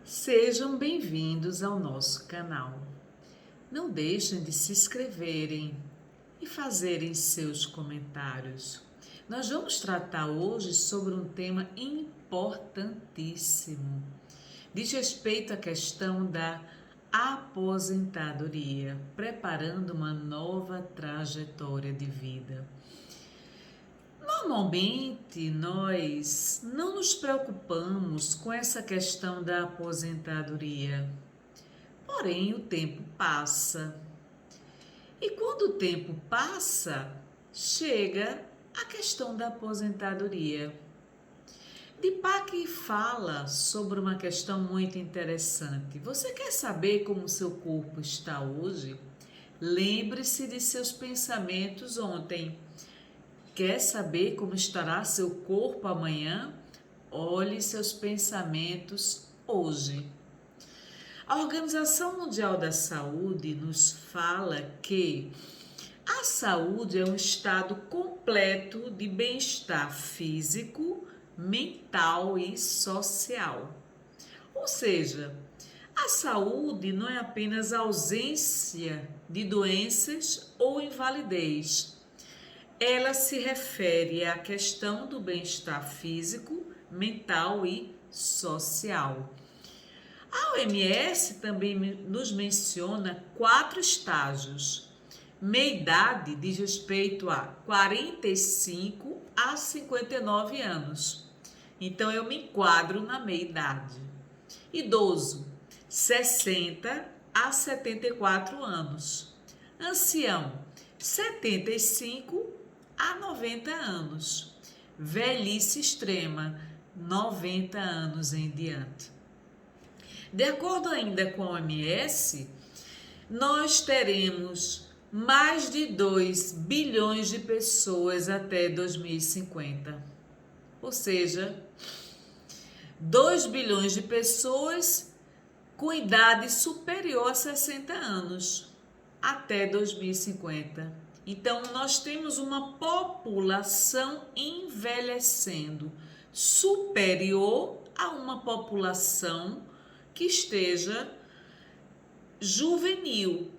Sejam bem-vindos ao nosso canal. Não deixem de se inscreverem e fazerem seus comentários. Nós vamos tratar hoje sobre um tema importantíssimo. Diz respeito à questão da aposentadoria, preparando uma nova trajetória de vida. Normalmente, nós não nos preocupamos com essa questão da aposentadoria. Porém, o tempo passa. E quando o tempo passa, chega a questão da aposentadoria. Deepak fala sobre uma questão muito interessante. Você quer saber como seu corpo está hoje? Lembre-se de seus pensamentos ontem. Quer saber como estará seu corpo amanhã? Olhe seus pensamentos hoje. A Organização Mundial da Saúde nos fala que a saúde é um estado completo de bem-estar físico, mental e social. Ou seja, a saúde não é apenas ausência de doenças ou invalidez. Ela se refere à questão do bem-estar físico, mental e social. A OMS também nos menciona 4 estágios. Meia-idade diz respeito a 45 a 59 anos. Então, eu me enquadro na meia-idade. Idoso, 60 a 74 anos. Ancião, 75 a 90 anos. Velhice extrema, 90 anos em diante. De acordo ainda com a OMS, nós teremos mais de 2 bilhões de pessoas até 2050. Ou seja, 2 bilhões de pessoas com idade superior a 60 anos até 2050. Então, nós temos uma população envelhecendo superior a uma população que esteja juvenil.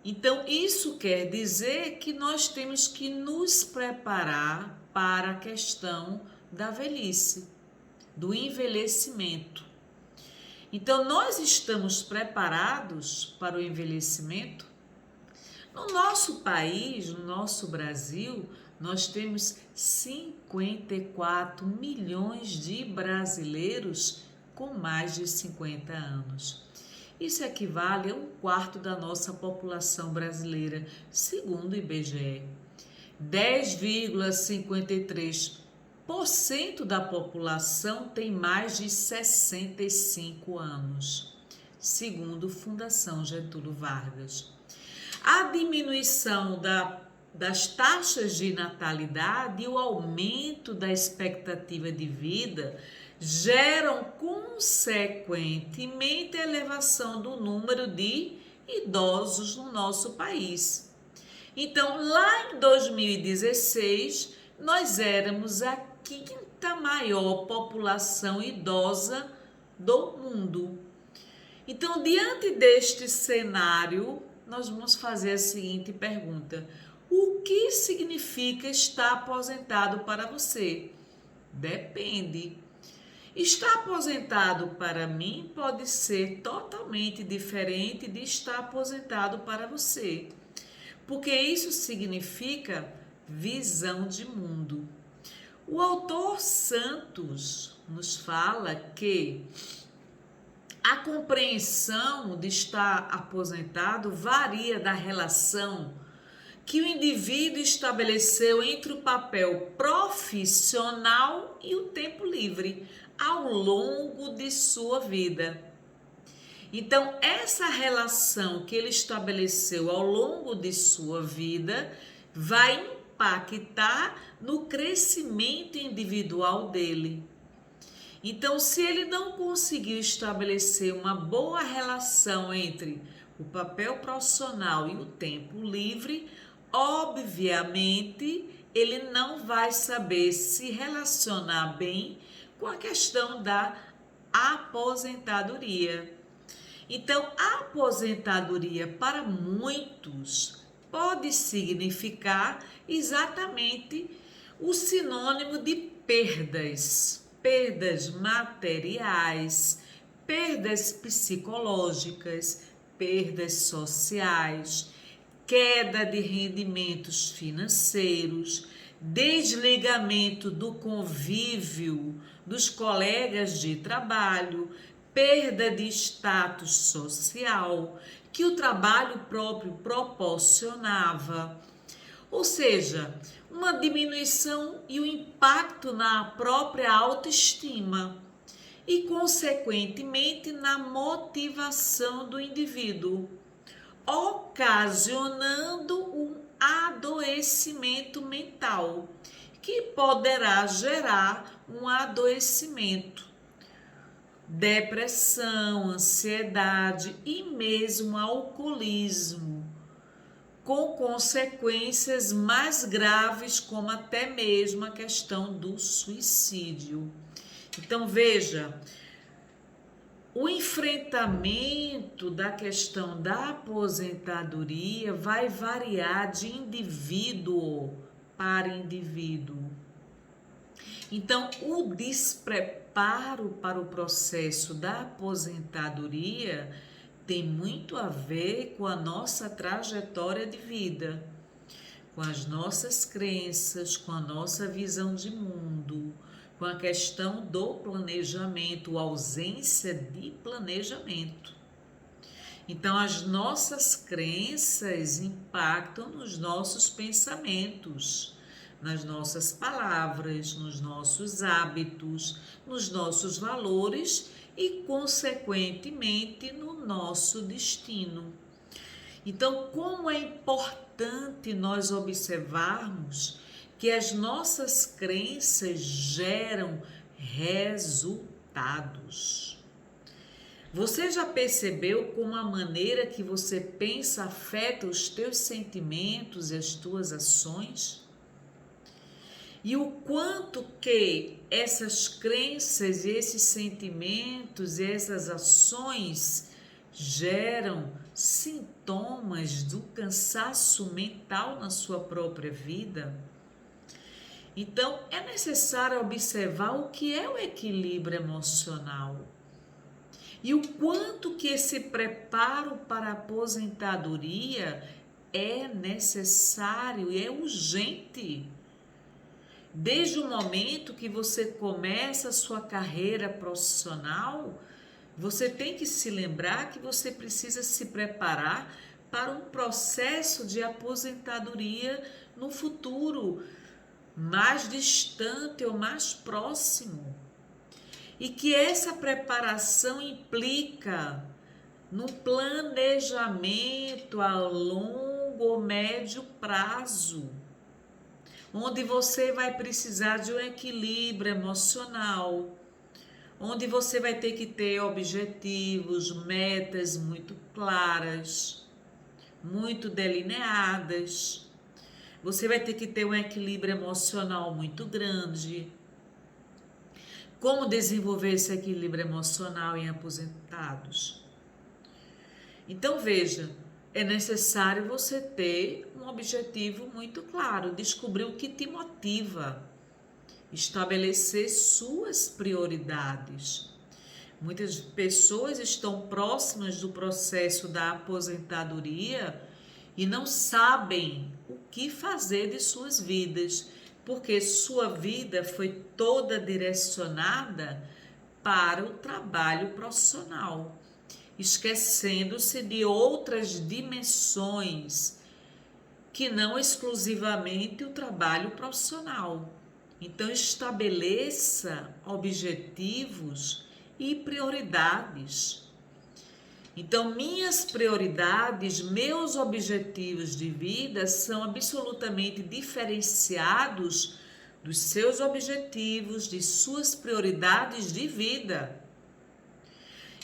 Então, isso quer dizer que nós temos que nos preparar para a questão da velhice, do envelhecimento. Então, nós estamos preparados para o envelhecimento? No nosso país, no nosso Brasil, nós temos 54 milhões de brasileiros com mais de 50 anos. Isso equivale a 1/4 da nossa população brasileira, segundo o IBGE. 10,53% da população tem mais de 65 anos, segundo Fundação Getúlio Vargas. A diminuição das taxas de natalidade e o aumento da expectativa de vida geram consequentemente a elevação do número de idosos no nosso país. Então, lá em 2016, nós éramos a 5ª maior população idosa do mundo. Então, diante deste cenário, nós vamos fazer a seguinte pergunta: o que significa estar aposentado para você? Depende. Estar aposentado para mim pode ser totalmente diferente de estar aposentado para você, porque isso significa visão de mundo. O autor Santos nos fala que a compreensão de estar aposentado varia da relação que o indivíduo estabeleceu entre o papel profissional e o tempo livre ao longo de sua vida. Então, essa relação que ele estabeleceu ao longo de sua vida vai impactar no crescimento individual dele. Então, se ele não conseguiu estabelecer uma boa relação entre o papel profissional e o tempo livre, obviamente, ele não vai saber se relacionar bem com a questão da aposentadoria. Então, a aposentadoria para muitos pode significar exatamente o sinônimo de perdas, perdas materiais, perdas psicológicas, perdas sociais, queda de rendimentos financeiros, desligamento do convívio dos colegas de trabalho, perda de status social que o trabalho próprio proporcionava. Ou seja, uma diminuição e o impacto na própria autoestima e, consequentemente, na motivação do indivíduo, ocasionando um adoecimento mental, que poderá gerar um adoecimento, depressão, ansiedade e mesmo alcoolismo, com consequências mais graves, como até mesmo a questão do suicídio. Então, veja, o enfrentamento da questão da aposentadoria vai variar de indivíduo para indivíduo. Então, o despreparo para o processo da aposentadoria tem muito a ver com a nossa trajetória de vida, com as nossas crenças, com a nossa visão de mundo, com a questão do planejamento, ausência de planejamento. Então, as nossas crenças impactam nos nossos pensamentos, nas nossas palavras, nos nossos hábitos, nos nossos valores e, consequentemente, no nosso destino. Então, como é importante nós observarmos que as nossas crenças geram resultados. Você já percebeu como a maneira que você pensa afeta os teus sentimentos e as tuas ações? E o quanto que essas crenças, esses sentimentos, essas ações geram sintomas do cansaço mental na sua própria vida? Então, é necessário observar o que é o equilíbrio emocional e o quanto que esse preparo para a aposentadoria é necessário e é urgente. Desde o momento que você começa a sua carreira profissional, você tem que se lembrar que você precisa se preparar para um processo de aposentadoria no futuro, mais distante ou mais próximo. E que essa preparação implica num planejamento a longo ou médio prazo, onde você vai precisar de um equilíbrio emocional, onde você vai ter que ter objetivos, metas muito claras, muito delineadas. Você vai ter que ter um equilíbrio emocional muito grande. Como desenvolver esse equilíbrio emocional em aposentados? Então, veja, é necessário você ter um objetivo muito claro, descobrir o que te motiva, estabelecer suas prioridades. Muitas pessoas estão próximas do processo da aposentadoria e não sabem o que fazer de suas vidas, porque sua vida foi toda direcionada para o trabalho profissional, esquecendo-se de outras dimensões que não exclusivamente o trabalho profissional. Então, estabeleça objetivos e prioridades. Então, minhas prioridades, meus objetivos de vida são absolutamente diferenciados dos seus objetivos, de suas prioridades de vida.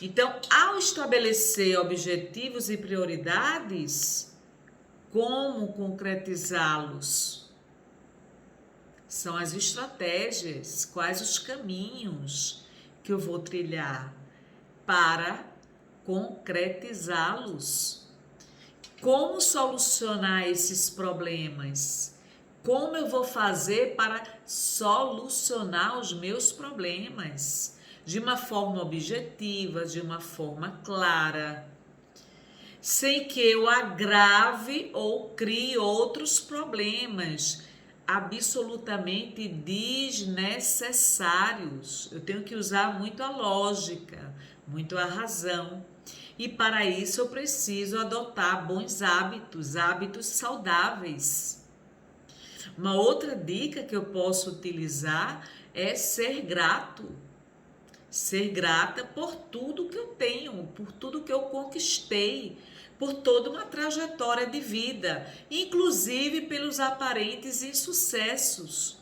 Então, ao estabelecer objetivos e prioridades, como concretizá-los? São as estratégias, quais os caminhos que eu vou trilhar para concretizá-los. Como solucionar esses problemas? Como eu vou fazer para solucionar os meus problemas? De uma forma objetiva, de uma forma clara, sem que eu agrave ou crie outros problemas absolutamente desnecessários. Eu tenho que usar muito a lógica, muito a razão. E para isso eu preciso adotar bons hábitos, hábitos saudáveis. Uma outra dica que eu posso utilizar é ser grato. Ser grata por tudo que eu tenho, por tudo que eu conquistei, por toda uma trajetória de vida, inclusive pelos aparentes insucessos.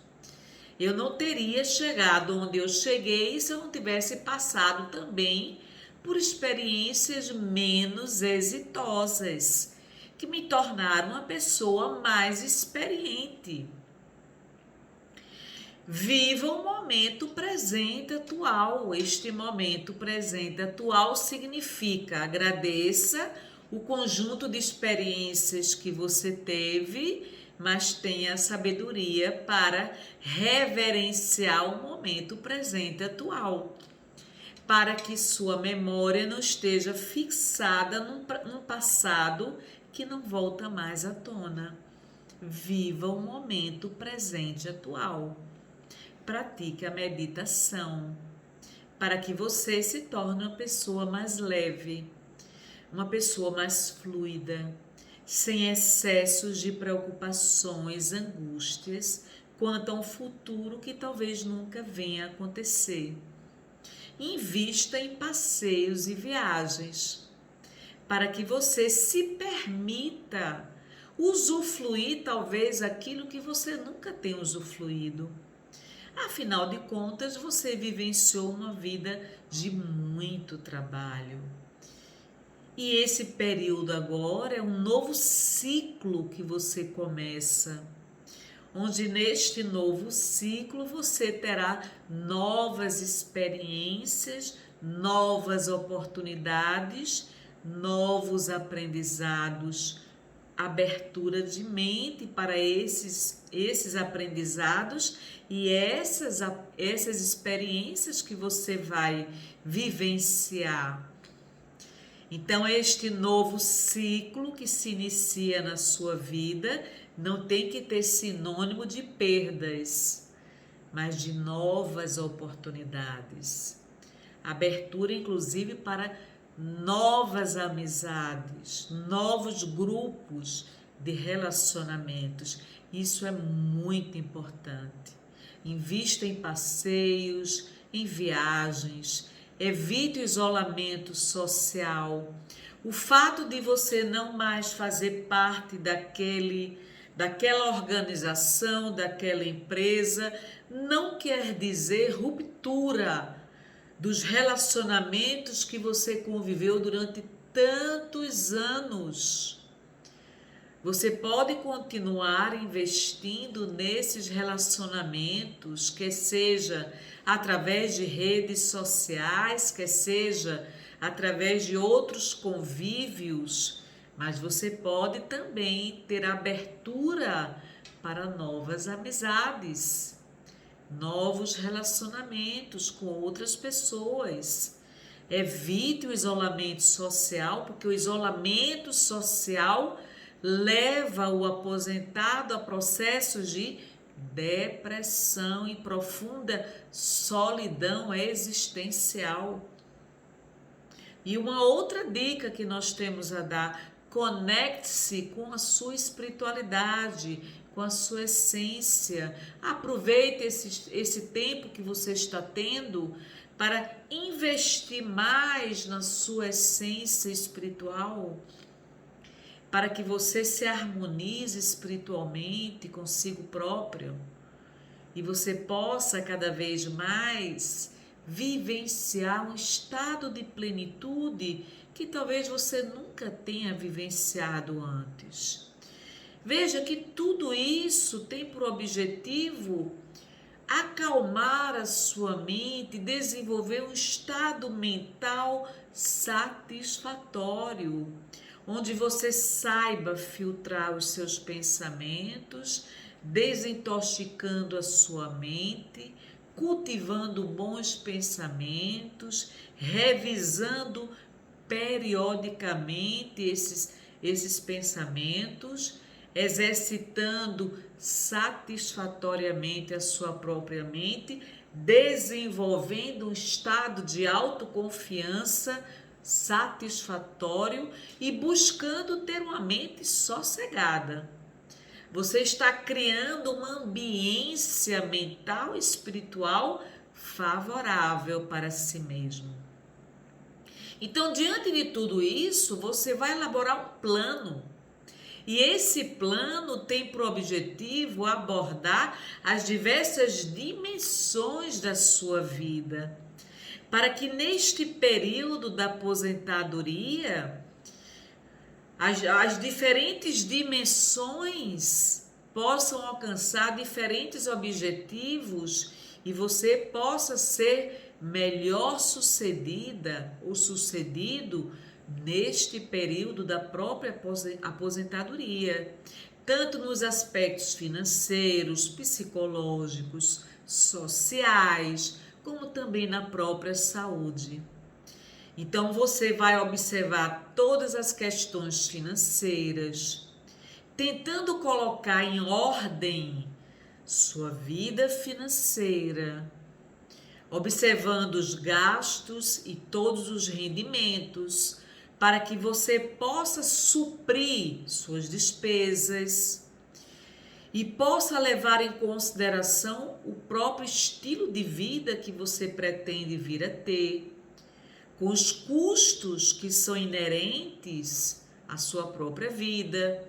Eu não teria chegado onde eu cheguei se eu não tivesse passado também por experiências menos exitosas, que me tornaram uma pessoa mais experiente. Viva o momento presente atual. Este momento presente atual significa agradeça o conjunto de experiências que você teve, mas tenha sabedoria para reverenciar o momento presente atual, para que sua memória não esteja fixada num passado que não volta mais à tona. Viva o momento presente atual. Pratique a meditação para que você se torne uma pessoa mais leve, uma pessoa mais fluida, sem excessos de preocupações, angústias quanto a um futuro que talvez nunca venha a acontecer. Invista em passeios e viagens para que você se permita usufruir talvez aquilo que você nunca tem usufruído. Afinal de contas, você vivenciou uma vida de muito trabalho. E esse período agora é um novo ciclo que você começa, onde neste novo ciclo você terá novas experiências, novas oportunidades, novos aprendizados, abertura de mente para esses aprendizados e essas experiências que você vai vivenciar. Então, este novo ciclo que se inicia na sua vida não tem que ter sinônimo de perdas, mas de novas oportunidades. Abertura, inclusive, para novas amizades, novos grupos de relacionamentos. Isso é muito importante. Invista em passeios, em viagens, evite o isolamento social. O fato de você não mais fazer parte daquela organização, daquela empresa, não quer dizer ruptura dos relacionamentos que você conviveu durante tantos anos. Você pode continuar investindo nesses relacionamentos, que seja através de redes sociais, que seja através de outros convívios, mas você pode também ter abertura para novas amizades, novos relacionamentos com outras pessoas. Evite o isolamento social, porque o isolamento social leva o aposentado a processos de depressão e profunda solidão existencial. E uma outra dica que nós temos a dar: conecte-se com a sua espiritualidade, com a sua essência. Aproveite esse tempo que você está tendo para investir mais na sua essência espiritual, para que você se harmonize espiritualmente consigo próprio e você possa cada vez mais vivenciar um estado de plenitude que talvez você nunca tenha vivenciado antes. Veja que tudo isso tem por objetivo acalmar a sua mente, desenvolver um estado mental satisfatório, onde você saiba filtrar os seus pensamentos, desintoxicando a sua mente, cultivando bons pensamentos, revisando periodicamente esses pensamentos, exercitando satisfatoriamente a sua própria mente, desenvolvendo um estado de autoconfiança satisfatório e buscando ter uma mente sossegada. Você está criando uma ambiência mental e espiritual favorável para si mesmo. Então, diante de tudo isso, você vai elaborar um plano. E esse plano tem por objetivo abordar as diversas dimensões da sua vida, para que neste período da aposentadoria, as diferentes dimensões possam alcançar diferentes objetivos e você possa ser melhor sucedida ou sucedido neste período da própria aposentadoria, tanto nos aspectos financeiros, psicológicos, sociais, como também na própria saúde. Então você vai observar todas as questões financeiras, tentando colocar em ordem sua vida financeira, observando os gastos e todos os rendimentos, para que você possa suprir suas despesas e possa levar em consideração o próprio estilo de vida que você pretende vir a ter, com os custos que são inerentes à sua própria vida.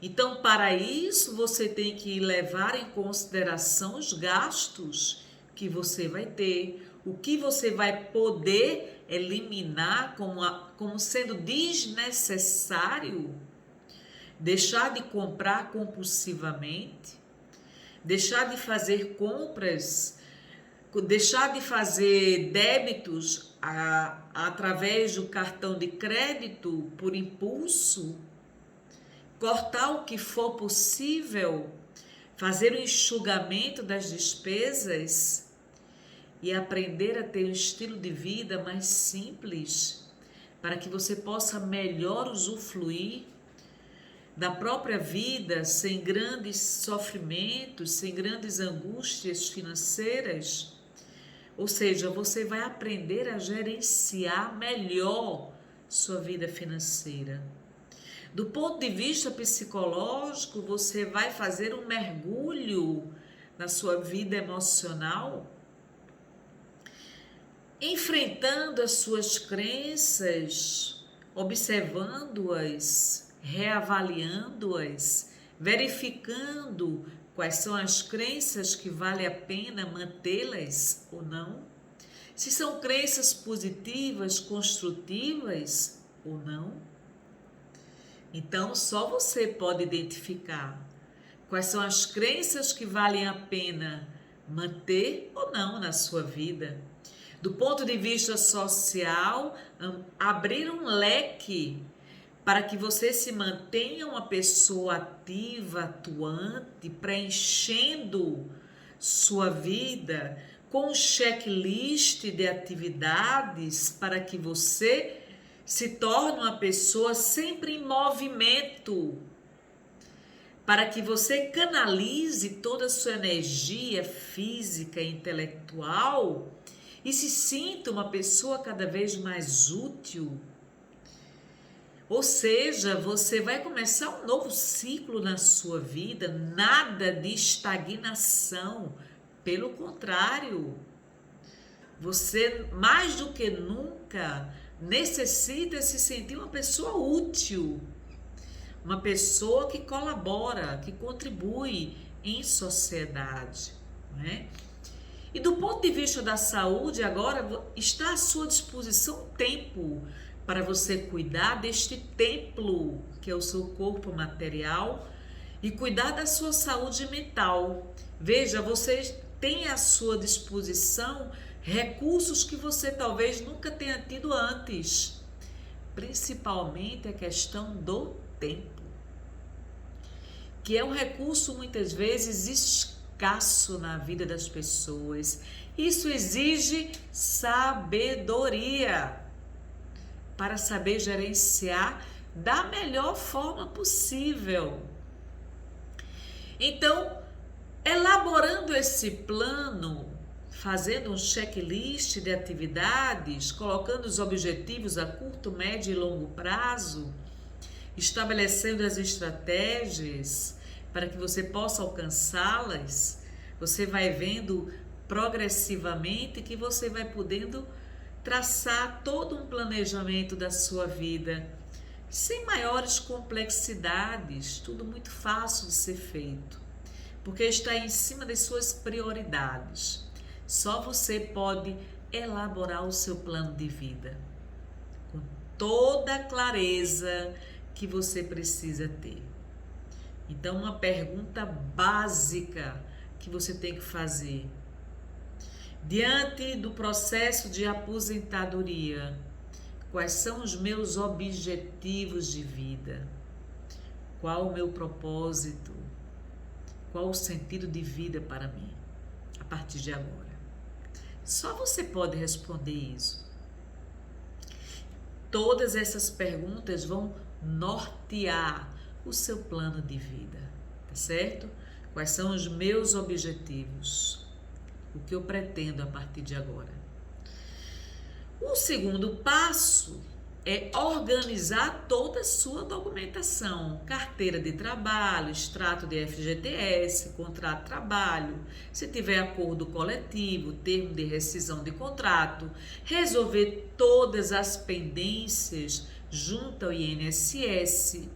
Então, para isso, você tem que levar em consideração os gastos que você vai ter, o que você vai poder eliminar como sendo desnecessário, deixar de comprar compulsivamente, deixar de fazer compras, deixar de fazer débitos através do cartão de crédito por impulso, cortar o que for possível, fazer o enxugamento das despesas e aprender a ter um estilo de vida mais simples, para que você possa melhor usufruir da própria vida, sem grandes sofrimentos, sem grandes angústias financeiras. Ou seja, você vai aprender a gerenciar melhor sua vida financeira. Do ponto de vista psicológico, você vai fazer um mergulho na sua vida emocional, enfrentando as suas crenças, observando-as, reavaliando-as, verificando quais são as crenças que vale a pena mantê-las ou não, se são crenças positivas, construtivas ou não. Então, só você pode identificar quais são as crenças que valem a pena manter ou não na sua vida. Do ponto de vista social, abrir um leque para que você se mantenha uma pessoa ativa, atuante, preenchendo sua vida com um checklist de atividades para que você se torne uma pessoa sempre em movimento, para que você canalize toda a sua energia física e intelectual e se sinta uma pessoa cada vez mais útil. Ou seja, você vai começar um novo ciclo na sua vida, nada de estagnação, pelo contrário, você mais do que nunca necessita se sentir uma pessoa útil, uma pessoa que colabora, que contribui em sociedade, né? E do ponto de vista da saúde, agora está à sua disposição tempo para você cuidar deste templo, que é o seu corpo material, e cuidar da sua saúde mental. Veja, você tem à sua disposição recursos que você talvez nunca tenha tido antes, principalmente a questão do tempo, que é um recurso muitas vezes escasso na vida das pessoas. Isso exige sabedoria para saber gerenciar da melhor forma possível. Então, elaborando esse plano, fazendo um checklist de atividades, colocando os objetivos a curto, médio e longo prazo, estabelecendo as estratégias para que você possa alcançá-las, você vai vendo progressivamente que você vai podendo traçar todo um planejamento da sua vida, sem maiores complexidades, tudo muito fácil de ser feito, porque está em cima das suas prioridades. Só você pode elaborar o seu plano de vida com toda a clareza que você precisa ter. Então, uma pergunta básica que você tem que fazer: diante do processo de aposentadoria, quais são os meus objetivos de vida? Qual o meu propósito? Qual o sentido de vida para mim a partir de agora? Só você pode responder isso. Todas essas perguntas vão nortear o seu plano de vida, tá certo? Quais são os meus objetivos? O que eu pretendo a partir de agora? O segundo passo é organizar toda a sua documentação, carteira de trabalho, extrato de FGTS, contrato de trabalho, se tiver acordo coletivo, termo de rescisão de contrato, resolver todas as pendências junto ao INSS.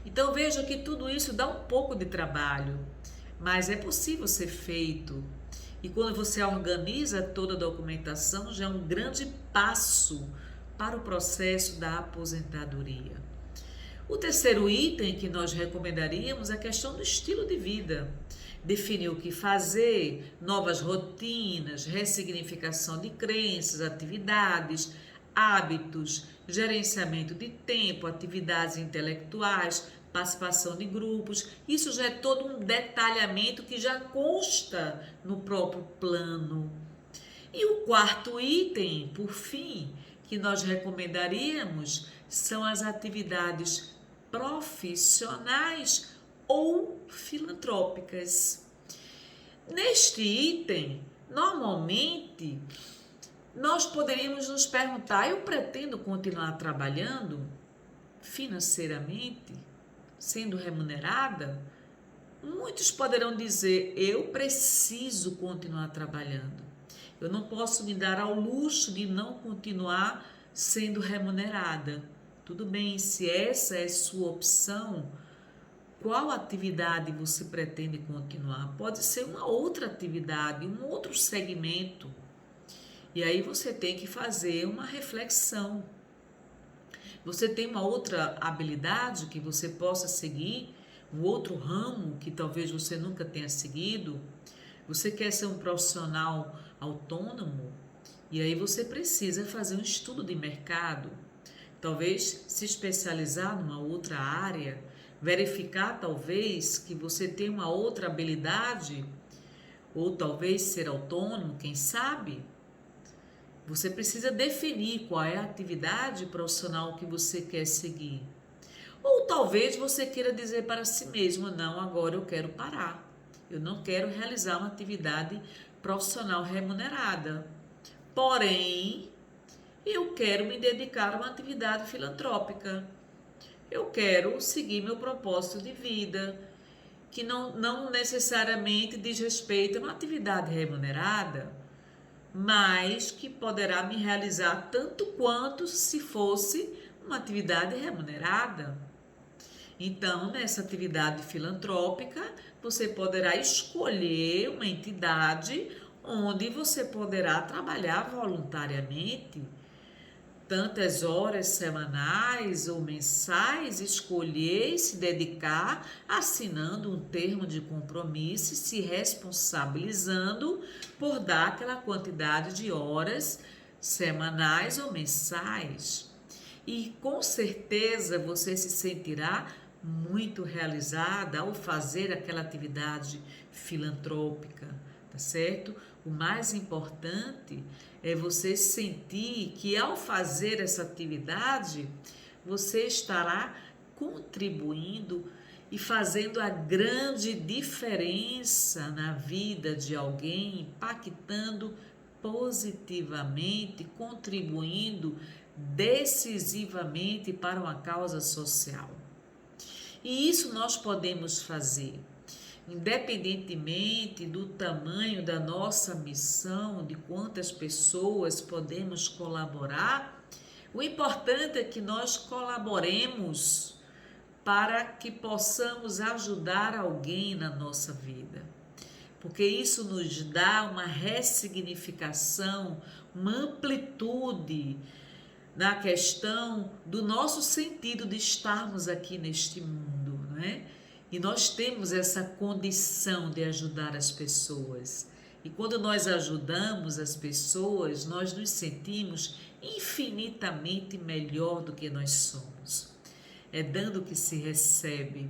Então veja que tudo isso dá um pouco de trabalho, mas é possível ser feito. E quando você organiza toda a documentação, já é um grande passo para o processo da aposentadoria. O terceiro item que nós recomendaríamos é a questão do estilo de vida. Definir o que fazer, novas rotinas, ressignificação de crenças, atividades, hábitos, gerenciamento de tempo, atividades intelectuais, participação de grupos. Isso já é todo um detalhamento que já consta no próprio plano. E o quarto item, por fim, que nós recomendaríamos são as atividades profissionais ou filantrópicas. Neste item, normalmente, nós poderíamos nos perguntar: eu pretendo continuar trabalhando financeiramente, sendo remunerada? Muitos poderão dizer: eu preciso continuar trabalhando. Eu não posso me dar ao luxo de não continuar sendo remunerada. Tudo bem, se essa é sua opção, qual atividade você pretende continuar? Pode ser uma outra atividade, um outro segmento. E aí você tem que fazer uma reflexão. Você tem uma outra habilidade que você possa seguir, um outro ramo que talvez você nunca tenha seguido? Você quer ser um profissional autônomo? E aí você precisa fazer um estudo de mercado, talvez se especializar numa outra área, verificar talvez que você tem uma outra habilidade, ou talvez ser autônomo, quem sabe? Você precisa definir qual é a atividade profissional que você quer seguir. Ou talvez você queira dizer para si mesmo: não, agora eu quero parar. Eu não quero realizar uma atividade profissional remunerada. Porém, eu quero me dedicar a uma atividade filantrópica. Eu quero seguir meu propósito de vida, que não necessariamente diz respeito a uma atividade remunerada, mas que poderá me realizar tanto quanto se fosse uma atividade remunerada. Então, nessa atividade filantrópica, você poderá escolher uma entidade onde você poderá trabalhar voluntariamente, tantas horas semanais ou mensais, escolher e se dedicar assinando um termo de compromisso e se responsabilizando por dar aquela quantidade de horas semanais ou mensais. E com certeza você se sentirá muito realizada ao fazer aquela atividade filantrópica, tá certo? O mais importante é você sentir que ao fazer essa atividade, você estará contribuindo e fazendo a grande diferença na vida de alguém, impactando positivamente, contribuindo decisivamente para uma causa social. E isso nós podemos fazer, independentemente do tamanho da nossa missão, de quantas pessoas podemos colaborar. O importante é que nós colaboremos para que possamos ajudar alguém na nossa vida, porque isso nos dá uma ressignificação, uma amplitude na questão do nosso sentido de estarmos aqui neste mundo, não é? E nós temos essa condição de ajudar as pessoas. E quando nós ajudamos as pessoas, nós nos sentimos infinitamente melhor do que nós somos. É dando que se recebe.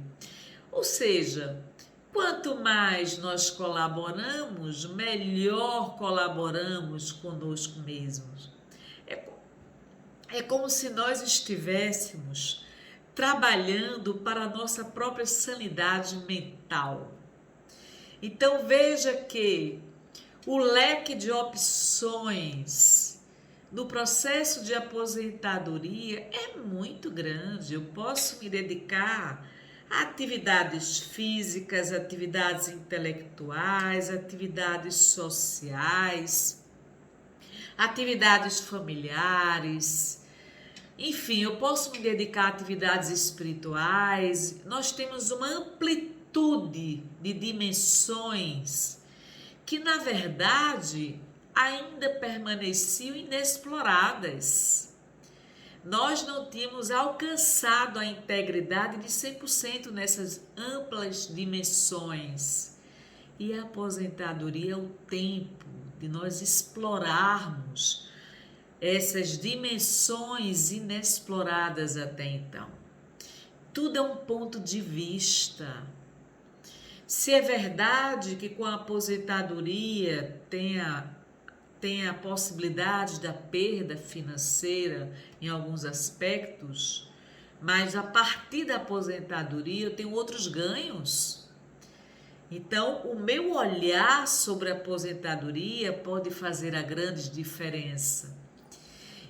Ou seja, quanto mais nós colaboramos, melhor colaboramos conosco mesmos. É como se nós estivéssemos trabalhando para a nossa própria sanidade mental. Então veja que o leque de opções no processo de aposentadoria é muito grande. Eu posso me dedicar a atividades físicas, atividades intelectuais, atividades sociais, atividades familiares. Enfim, eu posso me dedicar a atividades espirituais. Nós temos uma amplitude de dimensões que, na verdade, ainda permaneciam inexploradas. Nós não tínhamos alcançado a integridade de 100% nessas amplas dimensões. E a aposentadoria é o tempo de nós explorarmos essas dimensões inexploradas até então. Tudo é um ponto de vista. Se é verdade que com a aposentadoria tem a possibilidade da perda financeira em alguns aspectos, mas a partir da aposentadoria eu tenho outros ganhos. Então, o meu olhar sobre a aposentadoria pode fazer a grande diferença.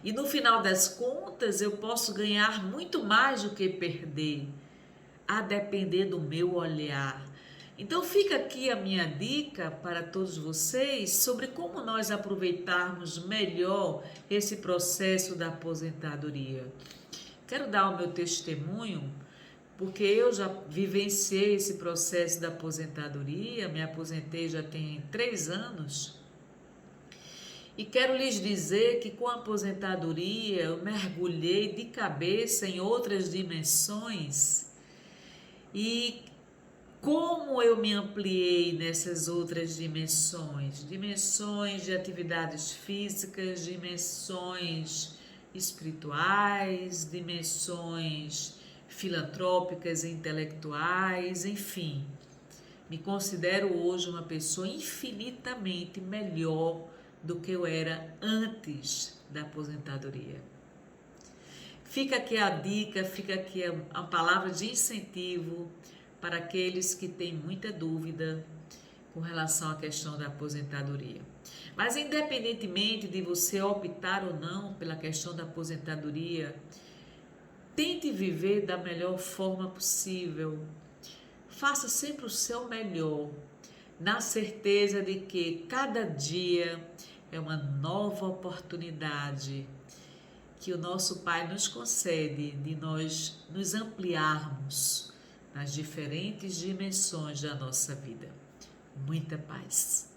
E no final das contas, eu posso ganhar muito mais do que perder, a depender do meu olhar. Então fica aqui a minha dica para todos vocês sobre como nós aproveitarmos melhor esse processo da aposentadoria. Quero dar o meu testemunho, porque eu já vivenciei esse processo da aposentadoria, me aposentei já tem 3 anos. E quero lhes dizer que com a aposentadoria eu mergulhei de cabeça em outras dimensões. E como eu me ampliei nessas outras dimensões? Dimensões de atividades físicas, dimensões espirituais, dimensões filantrópicas e intelectuais, enfim. Me considero hoje uma pessoa infinitamente melhor do que eu era antes da aposentadoria. Fica aqui a dica, fica aqui a palavra de incentivo para aqueles que têm muita dúvida com relação à questão da aposentadoria. Mas independentemente de você optar ou não pela questão da aposentadoria, tente viver da melhor forma possível. Faça sempre o seu melhor, na certeza de que cada dia é uma nova oportunidade que o nosso Pai nos concede de nós nos ampliarmos nas diferentes dimensões da nossa vida. Muita paz.